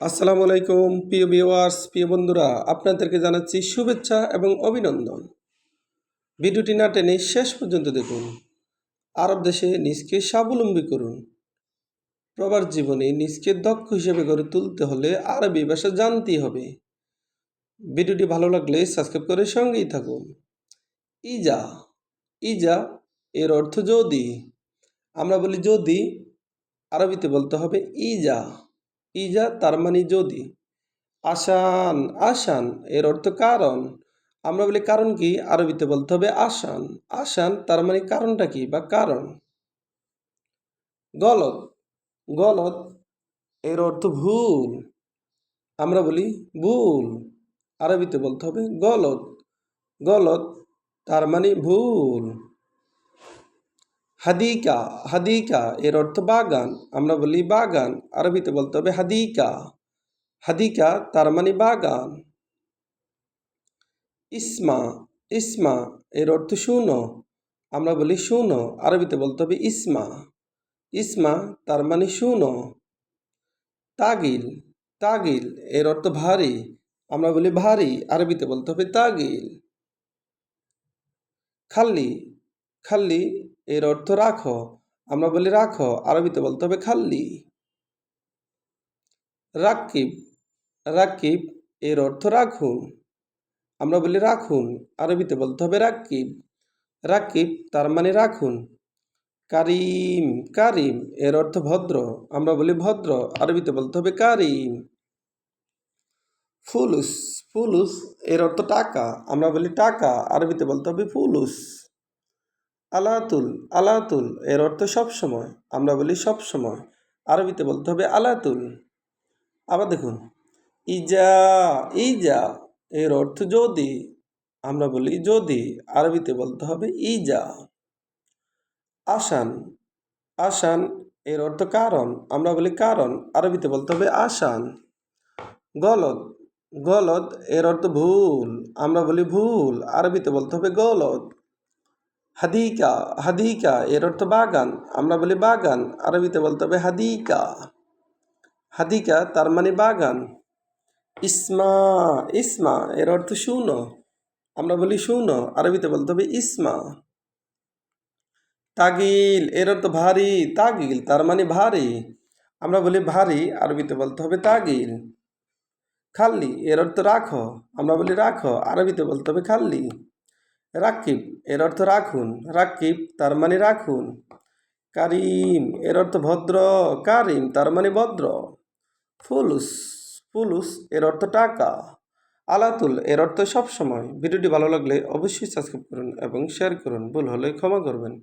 আসসালামু আলাইকুম প্রিয় ভিউয়ার্স, প্রিয় বন্ধুরা, আপনাদেরকে জানাচ্ছি শুভেচ্ছা এবং অভিনন্দন। ভিডিওটি না টেনে শেষ পর্যন্ত দেখুন। আরব দেশে নিজকে স্বাবলম্বী করুন। প্রবাস জীবনে নিজকে দক্ষ হিসেবে গড়ে তুলতে হলে আরবি ভাষা জানতেই হবে। ভিডিওটি ভালো লাগলে সাবস্ক্রাইব করে সঙ্গেই থাকুন। ইজা ইজা এর অর্থ যদি। আমরা বলি যদি, আরবিতে বলতে হবে ইজা। ইজা তার মানে যদি। আসান আসান এর অর্থ কারণ। আমরা বলি কারণ কি, আরবিতে বলতে হবে আসান। আসান তার মানে কারণটা কি বা কারণ। গলত গলত এর অর্থ ভুল। আমরা বলি ভুল, আরবিতে বলতে হবে গলত। গলত তার মানে ভুল। হাদিকা হাদিকা এর অর্থ বাগান। আমরা বলি বাগান, আরবিতে বলতে হবে হাদিকা। হাদিকা তার মানে বাগান। ইসমা ইসমা এর অর্থ শুনো। আমরা বলি শুনো, আরবিতে বলতে হবে ইসমা। ইসমা তার মানে শুনো। তাগিল তাগিল এর অর্থ ভারী। আমরা বলি ভারী, আরবিতে বলতে হবে তাগিল। খাল্লি খাল্লি এর অর্থ রাখো। আমরা বলি রাখো, আরবিতে বলতে হবে খাল্লি। রাকিব রাকিব এর অর্থ রাখুন। আমরা বলি রাখুন, আরবিতে বলতে হবে রাকিব। রাকিব তার মানে রাখুন। কারিম কারিম এর অর্থ ভদ্র। আমরা বলি ভদ্র, আরবিতে বলতে হবে কারিম। ফুলুস ফুলুস এর অর্থ টাকা। আমরা বলি টাকা, আরবিতে বলতে হবে ফুলুস। আলাতুল আলাতুল এর অর্থ সবসময়। আমরা বলি সবসময়, আরবিতে বলতে হবে আলাতুল। আবার দেখুন, ইজা ইজা এর অর্থ যদি। আমরা বলি যদি, আরবিতে বলতে হবে ইজা। আসান আসান এর অর্থ কারণ। আমরা বলি কারণ, আরবিতে বলতে হবে আসান। গলত গলত এর অর্থ ভুল। আমরা বলি ভুল, আরবিতে বলতে হবে গলত। হাদিকা হাদিকা এর অর্থ বাগান। আমরা বলি বাগান, আরবিতে বলতে হবে হাদিকা। হাদিকা তার মানে বাগান। ইসমা ইসমা এর অর্থ শুনো। আমরা বলি শুনো, আরবিতে বলতে হবে ইসমা। তাগিল এর অর্থ ভারী। তাগিল তার মানে ভারী। আমরা বলি ভারী, আরবিতে বলতে হবে তাগিল। খাল্লি এর অর্থ রাখো। আমরা বলি রাখো, আরবিতে বলতে হবে খাল্লি। রাকিব এর অর্থ রাখুন। রাকিব তার মানে রাখুন। কারিম এর অর্থ ভদ্র। কারিম তার মানে ভদ্র। ফুলুস ফুলুস এর অর্থ টাকা। আলাতুল এর অর্থ সবসময়। ভিডিওটি ভালো লাগলে অবশ্যই সাবস্ক্রাইব করুন এবং শেয়ার করুন। ভুল হলে ক্ষমা করবেন।